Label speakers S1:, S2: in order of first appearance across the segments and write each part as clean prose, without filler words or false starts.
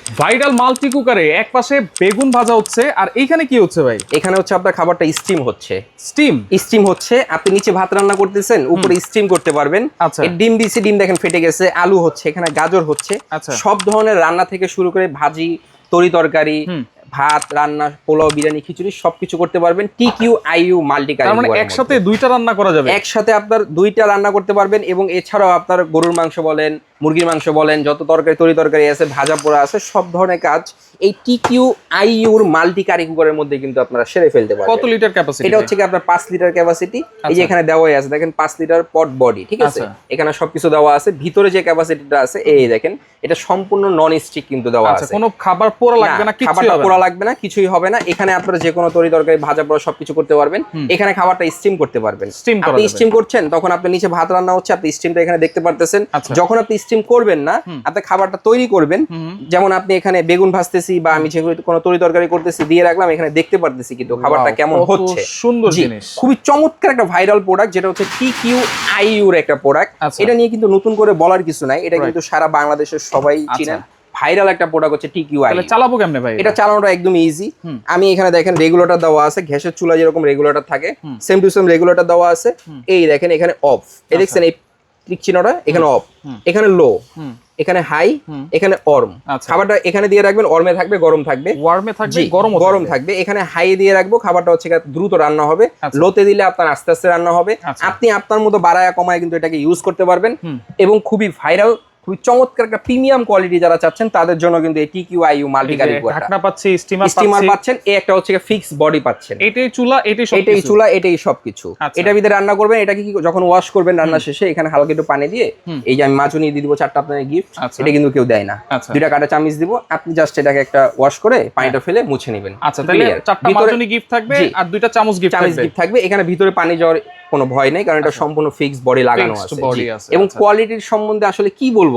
S1: Viral multi কুকারে এক পাশে বেগুন ভাজা হচ্ছে আর এইখানে কি হচ্ছে ভাই?
S2: এখানে হচ্ছে আপনার খাবারটা স্টিম হচ্ছে।
S1: স্টিম
S2: স্টিম হচ্ছে, আপনি নিচে ভাত রান্না করতেছেন, উপরে স্টিম করতে পারবেন।
S1: আচ্ছা।
S2: এই ডিম দিছি, ডিম দেখেন ফেটে গেছে, আলু হচ্ছে, এখানে গাজর হচ্ছে।
S1: আচ্ছা।
S2: সব ধরনের রান্না থেকে শুরু করে ভাজি, তরি তরকারি, ভাত রান্না, পোলাও, বিরিয়ানি, খিচুড়ি সবকিছু করতে পারবেন TQIU মাল্টি কারি।
S1: তার মানে একসাথে দুইটা রান্না করা যাবে?
S2: একসাথে আপনার দুইটা রান্না করতে পারবেন, এবং এছাড়াও আপনার গরুর মাংস বলেন, মুরগির মাংস বলেন, যত তরকারি তরি তরকারি আছে, ভাজা পোড়া আছে, সব ধরনের কাজ এই TQIU মাল্টি কারি কুকারের মধ্যে কিন্তু আপনারা সেরে ফেলতে পারবেন।
S1: কত লিটার ক্যাপাসিটি?
S2: এটা হচ্ছে কি আপনার 5 লিটার ক্যাপাসিটি। এই যে এখানে দেওয়াই আছে, দেখেন 5 লিটার পট বডি, ঠিক আছে? এখানে সবকিছু দেওয়া আছে। ভিতরে যে ক্যাপাসিটিটা আছে এই দেখেন, এটা সম্পূর্ণ নন স্টিক কিন্তু দেওয়া আছে।
S1: কোনো খাবার পোড়া লাগবে না,
S2: খাবারটা পোড়া লাগবে না, কিছুই হবে না। এখানে আপনারা যে কোনো তরি তরকারি, ভাজা পোড়া সবকিছু করতে পারবেন। এখানে খাবারটা স্টিম করতে পারবেন। আপনি স্টিম করছেন, তখন আপনি নিচে ভাত রান্না হচ্ছে, আপনি স্টিমটা এখানে দেখতে পারতেছেন। যখন আপনি স্টিম করবেন না, আপনি খাবারটা তৈরি করবেন, যেমন আপনি এখানে বেগুন ভাজতেছি বা আমি যে কোনো তরি তরকারি করতেছি দিয়ে রাখলাম, এখানে দেখতে পারতেছি কিন্তু খাবারটা কেমন হচ্ছে।
S1: সুন্দর জিনিস,
S2: খুবই চমৎকার একটা ভাইরাল প্রোডাক্ট, যেটা হচ্ছে TQIU এর একটা প্রোডাক্ট। এটা নিয়ে কিন্তু নতুন করে বলার কিছু নাই, এটা কিন্তু সারা বাংলাদেশের সবাই চিনেন। ভাইরাল একটা প্রোডাক্ট হচ্ছে TQIU।
S1: তাহলে চালাবো কেমনে ভাই?
S2: এটা চালানোটা একদম ইজি। আমি এখানে দেখেন রেগুলেটর দেওয়া আছে, গ্যাসের চুলা যেরকম রেগুলেটর থাকে সেম টু সেম রেগুলেটর দেওয়া আছে। এই দেখেন এখানে অফ, এই দেখছেন এই ক্লিক চিহ্নটা, এখানে অফ, এখানে লো, এখানে হাই, এখানে অর্ম। খাবারটা এখানে দিয়ে রাখবেন, অর্মে থাকবে, গরম থাকবে,
S1: ওয়ার্মে থাকবে,
S2: গরম থাকবে। এখানে হাই দিয়ে রাখবো, খাবারটা হচ্ছে দ্রুত রান্না হবে। লোতে দিলে আপনার আস্তে আস্তে রান্না হবে। আপনি আপনার মতো বাড়ায়া কমায় কিন্তু এটাকে ইউজ করতে পারবেন, এবং খুবই ভাইরাল, খুবই চমৎকার একটা প্রিমিয়াম কোয়ালিটি যারা চাচ্ছেন তাদের জন্য কিন্তু এই TQIU মাল্টি কারি কুকারটা।
S1: ঢাকনা পাচ্ছি,
S2: স্টিমার পাচ্ছেন, এই একটা হচ্ছে ফিক্স বডি পাচ্ছেন।
S1: এটাই চুলা,
S2: এটাই চুলা, এটাই সবকিছু। এটা ভিতরে রান্না করবেন। এটা কি যখন ওয়াশ করবেন রান্না শেষে, এখানে হালকা একটু পানি দিয়ে এই যে আমি মাজুনি দিয়ে দিব 4টা আপনার গিফট, এটা কিন্তু কেউ দেয় না। 2টা কাঁটা চামচ দিব, আপনি জাস্ট এটাকে একটা ওয়াশ করে পানিটা ফেলে মুছে নেবেন।
S1: আচ্ছা, তাহলে 4টা মাজুনি গিফট থাকবে আর 2টা চামচ গিফট
S2: থাকবে। এখানে ভিতরে পানি যাওয়ার কোনো ভয় নেই, কারণ এটা সম্পূর্ণ ফিক্স বডি লাগানো আছে। এবং কোয়ালিটির সম্বন্ধে আসলে কি বলবো,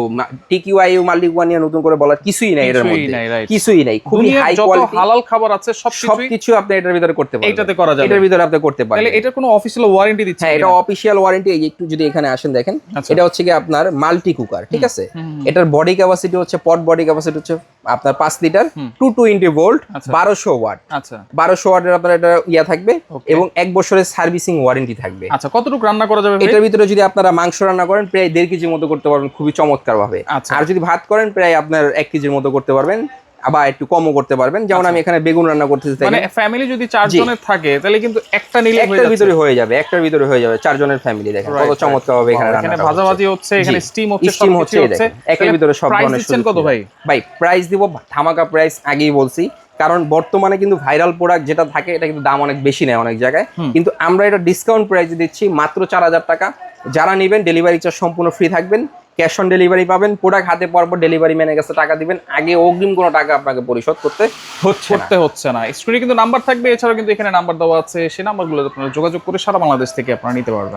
S2: TQIU মাল্টি কুকার নিয়ে নতুন করে বলার কিছুই নাই, এর মধ্যে কিছুই নাই। খুবই হাই কোয়ালিটি
S1: হালাল খাবার আছে,
S2: সবকিছু আপনি এটার ভিতরে করতে পারবেন।
S1: এটাতে করা যাবে,
S2: এটার ভিতরে আপনি করতে পারবেন।
S1: তাহলে এটা কোনো অফিশিয়াল ওয়ারেন্টি দিচ্ছে?
S2: হ্যাঁ, এটা অফিশিয়াল ওয়ারেন্টি। এই একটু যদি এখানে আসেন দেখেন, এটা হচ্ছে কি আপনার মাল্টি কুকার, ঠিক আছে? এটার বডি ক্যাপাসিটি হচ্ছে, পট বডি ক্যাপাসিটি হচ্ছে আপনার 5 লিটার, 220 ভোল্ট, 1200 ওয়াট। আচ্ছা, 1200 ওয়াটের আপনার এটা ইয়া থাকবে, এবং 1 বছরের সার্ভিসিং ওয়ারেন্টি থাকবে।
S1: আচ্ছা, কতটুকু রান্না করা যাবে
S2: এটার ভিতরে? যদি আপনারা মাংস রান্না করেন, প্রায় 1.5 কেজির মতো করতে পারবেন খুবই চমৎকার ভাবে। আর যদি ভাত করেন, প্রায় আপনার 1 কেজির মতো করতে পারবেন, আবার একটু কমও করতে পারবেন। যেমন আমি এখানে বেগুন রান্না করতেছি,
S1: মানে ফ্যামিলি যদি 4 জনের থাকে তাহলে কিন্তু একটা নিলে
S2: একটার ভিতরে হয়ে যাবে, একটার ভিতরে হয়ে যাবে 4 জনের ফ্যামিলি। দেখেন কত চমৎকার ভাবে এখানে রান্না,
S1: এখানে ভাজাভাজি হচ্ছে, এখানে স্টিম হচ্ছে, সব কিছু হচ্ছে
S2: একের ভিতরে সব ধরনের।
S1: প্রাইস কত ভাই?
S2: ভাই প্রাইস দিব ধামাকা প্রাইস, আগেই বলছি, কারণ বর্তমানে কিন্তু ভাইরাল প্রোডাক্ট যেটা থাকে এটা কিন্তু দাম অনেক বেশি নেয় অনেক জায়গায়, কিন্তু আমরা এটা ডিসকাউন্ট প্রাইসে দিচ্ছি মাত্র 4000 টাকা। যারা নেবেন ডেলিভারি চার্জ সম্পূর্ণ ফ্রি থাকবেন, ক্যাশ অন ডেলিভারি পাবেন। প্রোডাক্ট হাতে পাওয়ার পর ডেলিভারি ম্যানের কাছে টাকা দিবেন, আগে অগ্রিম কোনো টাকা আপনাকে পরিশোধ করতে হচ্ছে না। স্ক্রিনে কিন্তু নাম্বার থাকবে, এছাড়াও কিন্তু এখানে নাম্বার দেওয়া আছে, সেই নাম্বারগুলো আপনারা যোগাযোগ করে সারা বাংলাদেশ থেকে আপনারা নিতে পারবেন।